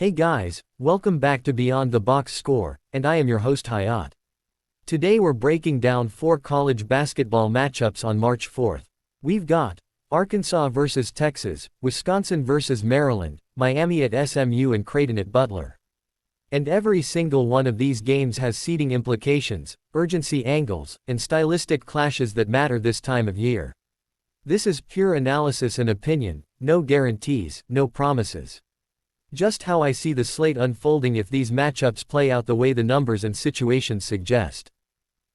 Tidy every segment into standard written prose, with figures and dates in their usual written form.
Hey guys, welcome back to Beyond the Box Score, and I am your host Hayat. Today we're breaking down 4 college basketball matchups on March 4th. We've got Arkansas vs Texas, Wisconsin vs Maryland, Miami at SMU and Creighton at Butler. And every single one of these games has seeding implications, urgency angles, and stylistic clashes that matter this time of year. This is pure analysis and opinion, no guarantees, no promises. Just how I see the slate unfolding if these matchups play out the way the numbers and situations suggest.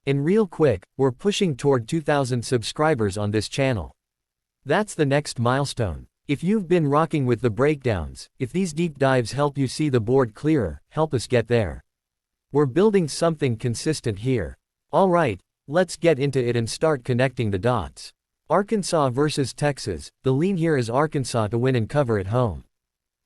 And real quick, we're pushing toward 2,000 subscribers on this channel. That's the next milestone. If you've been rocking with the breakdowns, if these deep dives help you see the board clearer, help us get there. We're building something consistent here. Alright, let's get into it and start connecting the dots. Arkansas vs Texas, the lean here is Arkansas to win and cover at home.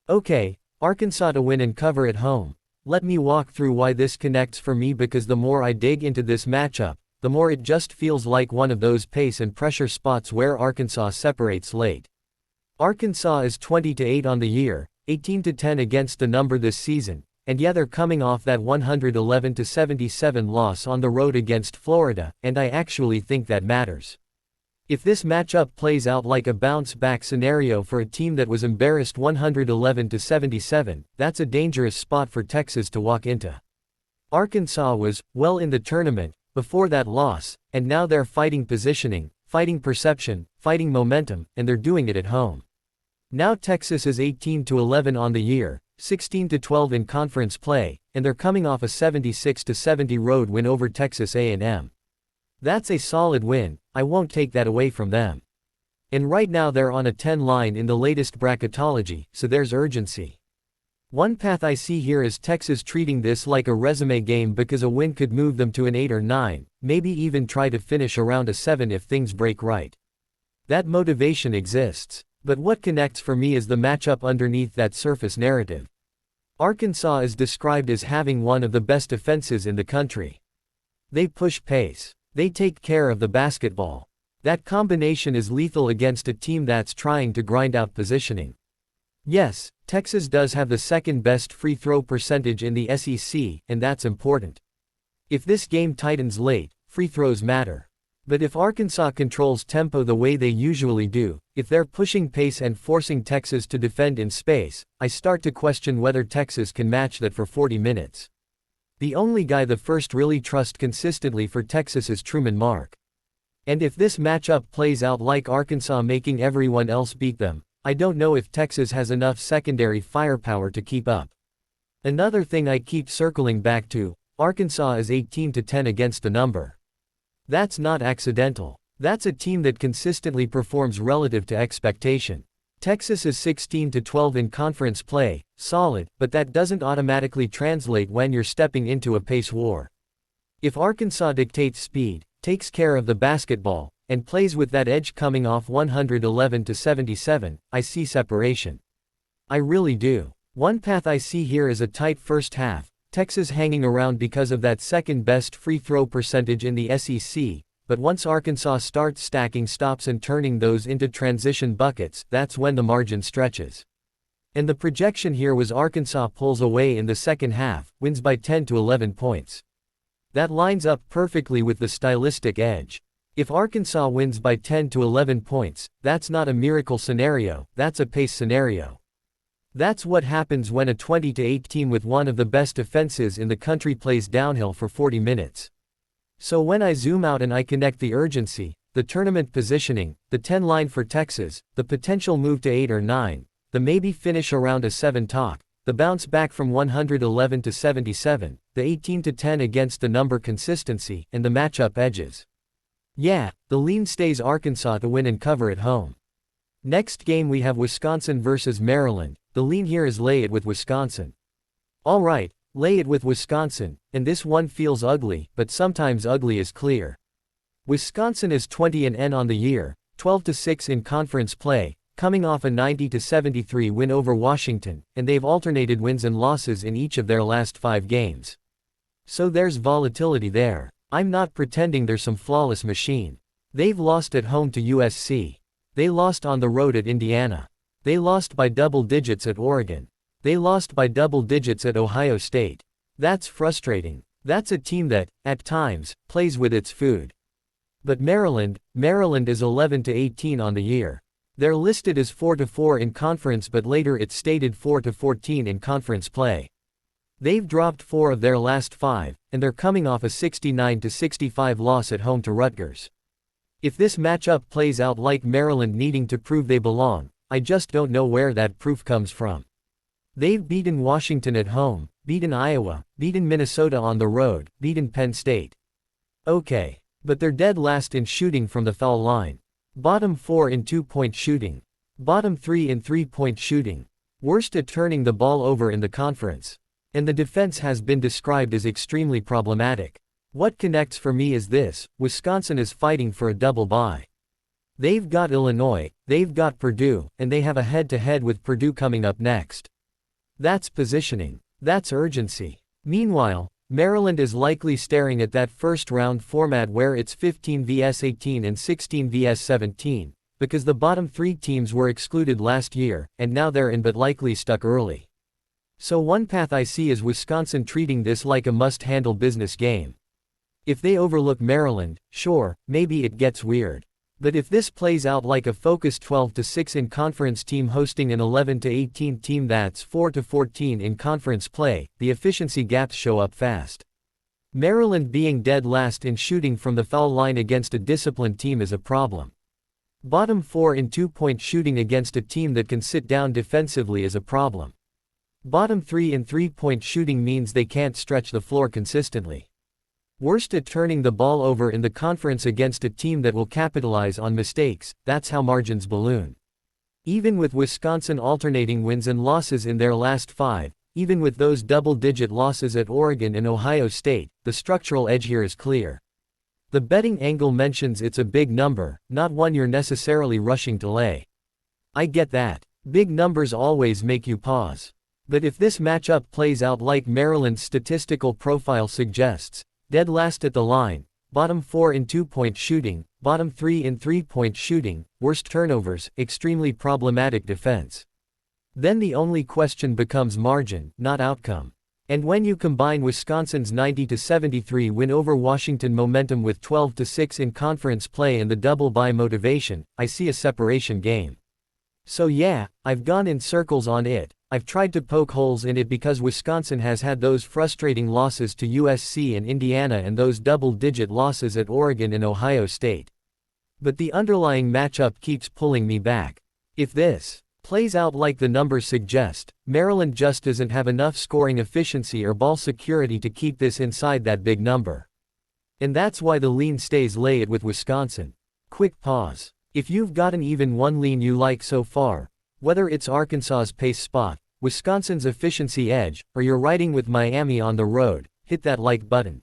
Okay, Arkansas to win and cover at home. Let me walk through why this connects for me, because the more I dig into this matchup, the more it just feels like one of those pace and pressure spots where Arkansas separates late. Arkansas is 20-8 on the year, 18-10 against the number this season, and yeah, they're coming off that 111-77 loss on the road against Florida, and I actually think that matters. If this matchup plays out like a bounce-back scenario for a team that was embarrassed 111-77, that's a dangerous spot for Texas to walk into. Arkansas was, well, in the tournament before that loss, and now they're fighting positioning, fighting perception, fighting momentum, and they're doing it at home. Now Texas is 18-11 on the year, 16-12 in conference play, and they're coming off a 76-70 road win over Texas A&M. That's a solid win, I won't take that away from them. And right now they're on a 10 line in the latest bracketology, so there's urgency. One path I see here is Texas treating this like a resume game, because a win could move them to an 8 or 9, maybe even try to finish around a 7 if things break right. That motivation exists, but what connects for me is the matchup underneath that surface narrative. Arkansas is described as having one of the best defenses in the country. They push pace. They take care of the basketball. That combination is lethal against a team that's trying to grind out positioning. Yes, Texas does have the second best free throw percentage in the SEC, and that's important. If this game tightens late, free throws matter. But if Arkansas controls tempo the way they usually do, if they're pushing pace and forcing Texas to defend in space, I start to question whether Texas can match that for 40 minutes. The only guy the first really trust consistently for Texas is Truman Mark. And if this matchup plays out like Arkansas making everyone else beat them, I don't know if Texas has enough secondary firepower to keep up. Another thing I keep circling back to, Arkansas is 18-10 against the number. That's not accidental. That's a team that consistently performs relative to expectation. Texas is 16-12 in conference play, solid, but that doesn't automatically translate when you're stepping into a pace war. If Arkansas dictates speed, takes care of the basketball, and plays with that edge coming off 111-77, I see separation. I really do. One path I see here is a tight first half, Texas hanging around because of that second best free throw percentage in the SEC, but once Arkansas starts stacking stops and turning those into transition buckets, that's when the margin stretches. And the projection here was Arkansas pulls away in the second half, wins by 10-11 points. That lines up perfectly with the stylistic edge. If Arkansas wins by 10-11 points, that's not a miracle scenario, that's a pace scenario. That's what happens when a 20-8 team with one of the best defenses in the country plays downhill for 40 minutes. So when I zoom out and I connect the urgency, the tournament positioning, the 10 line for Texas, the potential move to 8 or 9, the maybe finish around a 7 talk, the bounce back from 111-77, the 18-10 against the number consistency, and the matchup edges. Yeah, the lean stays Arkansas to win and cover at home. Next game we have Wisconsin vs Maryland, the lean here is lay it with Wisconsin. Alright, lay it with Wisconsin, and this one feels ugly, but sometimes ugly is clear. Wisconsin is 20-N on the year, 12-6 in conference play, coming off a 90-73 win over Washington, and they've alternated wins and losses in each of their last 5 games. So there's volatility there. I'm not pretending they're some flawless machine. They've lost at home to USC. They lost on the road at Indiana. They lost by double digits at Oregon. They lost by double digits at Ohio State. That's frustrating. That's a team that, at times, plays with its food. But Maryland is 11-18 on the year. They're listed as 4-4 in conference, but later it's stated 4-14 in conference play. They've dropped 4 of their last 5, and they're coming off a 69-65 loss at home to Rutgers. If this matchup plays out like Maryland needing to prove they belong, I just don't know where that proof comes from. They've beaten Washington at home, beaten Iowa, beaten Minnesota on the road, beaten Penn State. Okay. But they're dead last in shooting from the foul line. Bottom 4 in 2-point shooting. Bottom 3 in 3-point shooting. Worst at turning the ball over in the conference. And the defense has been described as extremely problematic. What connects for me is this: Wisconsin is fighting for a double bye. They've got Illinois, they've got Purdue, and they have a head-to-head with Purdue coming up next. That's positioning. That's urgency. Meanwhile, Maryland is likely staring at that first-round format where it's 15 vs 18 and 16 vs 17, because the bottom 3 teams were excluded last year, and now they're in but likely stuck early. So one path I see is Wisconsin treating this like a must-handle business game. If they overlook Maryland, sure, maybe it gets weird. But if this plays out like a focused 12-6 in conference team hosting an 11-18 team that's 4-14 in conference play, the efficiency gaps show up fast. Maryland being dead last in shooting from the foul line against a disciplined team is a problem. Bottom 4 in 2-point shooting against a team that can sit down defensively is a problem. Bottom 3 in 3-point shooting means they can't stretch the floor consistently. Worst at turning the ball over in the conference against a team that will capitalize on mistakes, that's how margins balloon. Even with Wisconsin alternating wins and losses in their last 5, even with those double-digit losses at Oregon and Ohio State, the structural edge here is clear. The betting angle mentions it's a big number, not one you're necessarily rushing to lay. I get that. Big numbers always make you pause. But if this matchup plays out like Maryland's statistical profile suggests, dead last at the line, bottom 4 in 2-point shooting, bottom 3 in 3-point shooting, worst turnovers, extremely problematic defense. Then the only question becomes margin, not outcome. And when you combine Wisconsin's 90-73 win over Washington momentum with 12-6 in conference play and the double bye motivation, I see a separation game. So yeah, I've gone in circles on it. I've tried to poke holes in it because Wisconsin has had those frustrating losses to USC and Indiana and those double-digit losses at Oregon and Ohio State. But the underlying matchup keeps pulling me back. If this plays out like the numbers suggest, Maryland just doesn't have enough scoring efficiency or ball security to keep this inside that big number. And that's why the lean stays lay it with Wisconsin. Quick pause. If you've got an even one lean you like so far, whether it's Arkansas's pace spot, Wisconsin's efficiency edge, or you're riding with Miami on the road, hit that like button.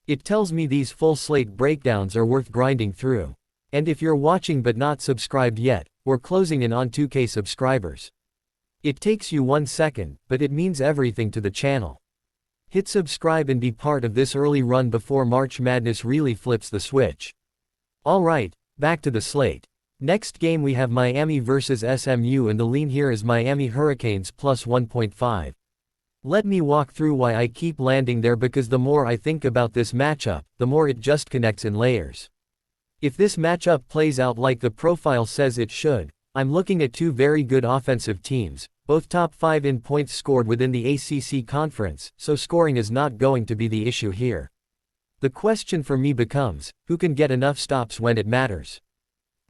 It tells me these full slate breakdowns are worth grinding through. And if you're watching but not subscribed yet, we're closing in on 2K subscribers. It takes you 1 second, but it means everything to the channel. Hit subscribe and be part of this early run before March Madness really flips the switch. Alright, back to the slate. Next game we have Miami vs SMU and the lean here is Miami Hurricanes plus 1.5. Let me walk through why I keep landing there because the more I think about this matchup, the more it just connects in layers. If this matchup plays out like the profile says it should, I'm looking at 2 very good offensive teams, both top 5 in points scored within the ACC conference, so scoring is not going to be the issue here. The question for me becomes, who can get enough stops when it matters?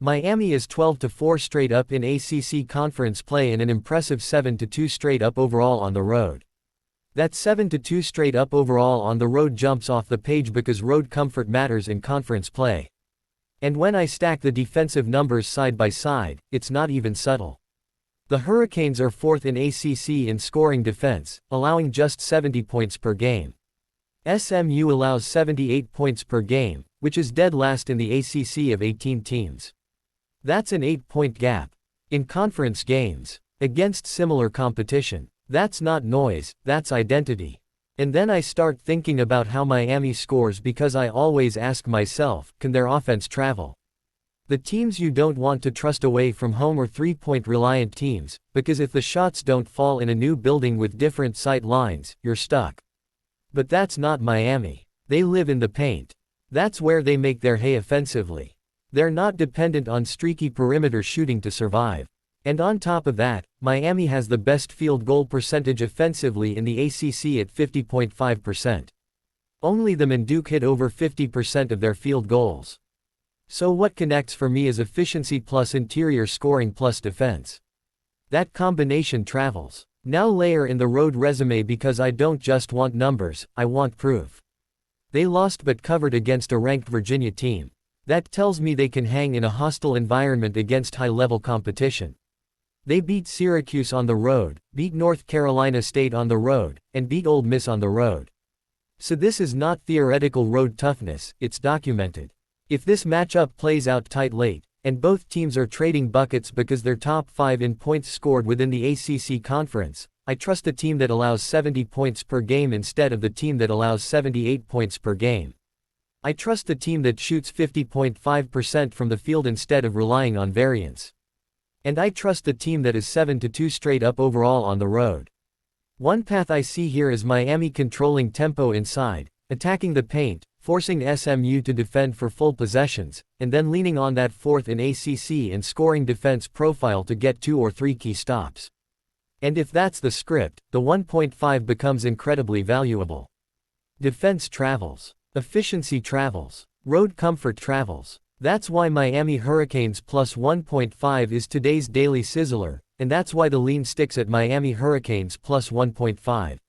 Miami is 12-4 straight up in ACC conference play and an impressive 7-2 straight up overall on the road. That 7-2 straight up overall on the road jumps off the page because road comfort matters in conference play. And when I stack the defensive numbers side by side, it's not even subtle. The Hurricanes are 4th in ACC in scoring defense, allowing just 70 points per game. SMU allows 78 points per game, which is dead last in the ACC of 18 teams. That's an 8-point gap. In conference games, against similar competition, that's not noise, that's identity. And then I start thinking about how Miami scores because I always ask myself, can their offense travel? The teams you don't want to trust away from home are three-point reliant teams, because if the shots don't fall in a new building with different sight lines, you're stuck. But that's not Miami. They live in the paint. That's where they make their hay offensively. They're not dependent on streaky perimeter shooting to survive. And on top of that, Miami has the best field goal percentage offensively in the ACC at 50.5%. Only them and Duke hit over 50% of their field goals. So what connects for me is efficiency plus interior scoring plus defense. That combination travels. Now layer in the road resume because I don't just want numbers, I want proof. They lost but covered against a ranked Virginia team. That tells me they can hang in a hostile environment against high-level competition. They beat Syracuse on the road, beat North Carolina State on the road, and beat Ole Miss on the road. So this is not theoretical road toughness, it's documented. If this matchup plays out tight late, and both teams are trading buckets because they're top 5 in points scored within the ACC conference, I trust the team that allows 70 points per game instead of the team that allows 78 points per game. I trust the team that shoots 50.5% from the field instead of relying on variance. And I trust the team that is 7-2 straight up overall on the road. One path I see here is Miami controlling tempo inside, attacking the paint, forcing SMU to defend for full possessions, and then leaning on that fourth in ACC and scoring defense profile to get 2 or 3 key stops. And if that's the script, the 1.5 becomes incredibly valuable. Defense travels. Efficiency travels. Road comfort travels. That's why Miami Hurricanes plus 1.5 is today's daily sizzler, and that's why the lean sticks at Miami Hurricanes plus 1.5.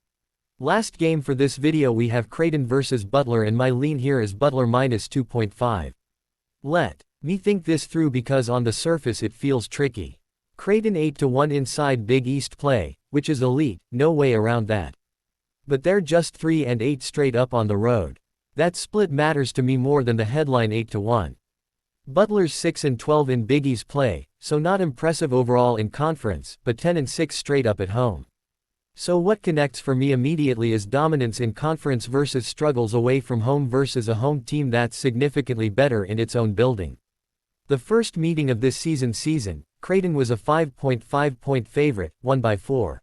Last game for this video we have Creighton versus Butler and my lean here is Butler minus 2.5. Let me think this through because on the surface it feels tricky. Creighton 8-1 inside Big East play, which is elite, no way around that. But they're just 3-8 straight up on the road. That split matters to me more than the headline 8-1. Butler's 6-12 in Big East play, so not impressive overall in conference, but 10-6 straight up at home. So what connects for me immediately is dominance in conference versus struggles away from home versus a home team that's significantly better in its own building. The first meeting of this season, Creighton was a 5.5 point favorite, won by 4.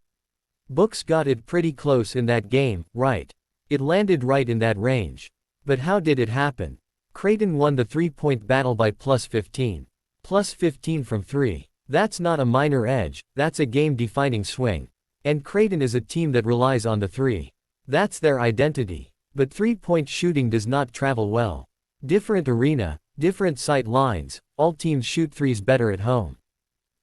Books got it pretty close in that game, right? It landed right in that range. But how did it happen? Creighton won the 3-point battle by plus 15. Plus 15 from 3. That's not a minor edge, that's a game-defining swing. And Creighton is a team that relies on the 3. That's their identity. But 3-point shooting does not travel well. Different arena, different sight lines, all teams shoot threes better at home.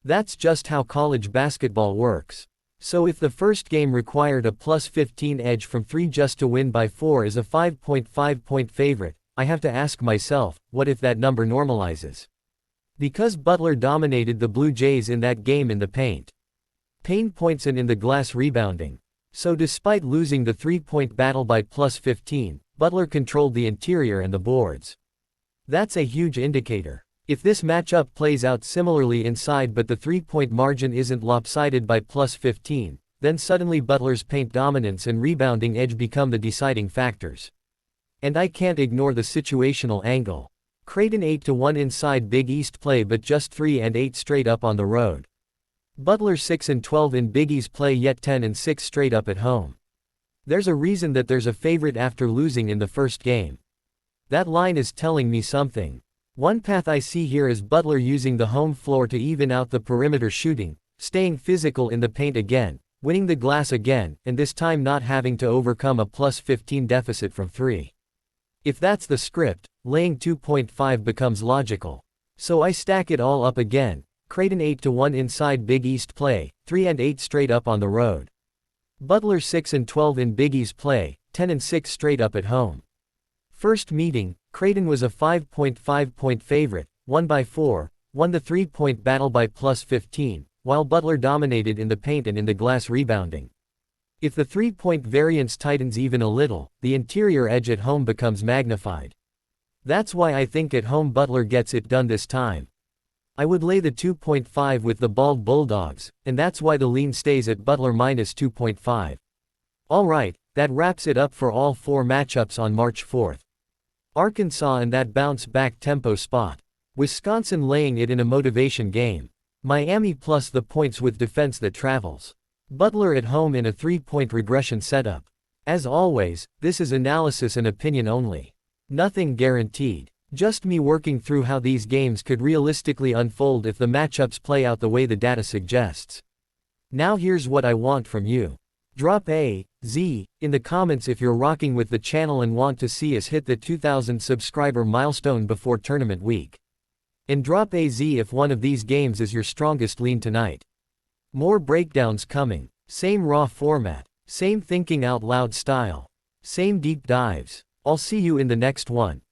That's just how college basketball works. So if the first game required a plus 15 edge from 3 just to win by 4 is a 5.5 point favorite, I have to ask myself, what if that number normalizes? Because Butler dominated the Blue Jays in that game in the paint points and in the glass rebounding. So despite losing the 3-point battle by plus 15, Butler controlled the interior and the boards. That's a huge indicator. If this matchup plays out similarly inside but the 3-point margin isn't lopsided by plus 15, then suddenly Butler's paint dominance and rebounding edge become the deciding factors. And I can't ignore the situational angle. Creighton 8-1 inside Big East play but just 3-8 straight up on the road. Butler 6-12 in Big East play yet 10-6 straight up at home. There's a reason that there's a favorite after losing in the first game. That line is telling me something. One path I see here is Butler using the home floor to even out the perimeter shooting, staying physical in the paint again, winning the glass again, and this time not having to overcome a plus 15 deficit from 3. If that's the script, laying 2.5 becomes logical. So I stack it all up again. Creighton 8-1 inside Big East play, 3-8 straight up on the road. Butler 6-12 in Big East play, 10-6 straight up at home. First meeting, Creighton was a 5.5 point favorite, won by 4, won the 3-point battle by plus 15, while Butler dominated in the paint and in the glass rebounding. If the 3-point variance tightens even a little, the interior edge at home becomes magnified. That's why I think at home Butler gets it done this time. I would lay the 2.5 with the Bald Bulldogs, and that's why the lean stays at Butler minus 2.5. Alright, that wraps it up for all 4 matchups on March 4th. Arkansas in that bounce-back tempo spot. Wisconsin laying it in a motivation game. Miami plus the points with defense that travels. Butler at home in a 3-point regression setup. As always, this is analysis and opinion only. Nothing guaranteed. Just me working through how these games could realistically unfold if the matchups play out the way the data suggests. Now here's what I want from you. Drop a Z in the comments if you're rocking with the channel and want to see us hit the 2,000 subscriber milestone before tournament week. And drop a Z if one of these games is your strongest lean tonight. More breakdowns coming. Same raw format. Same thinking out loud style. Same deep dives. I'll see you in the next one.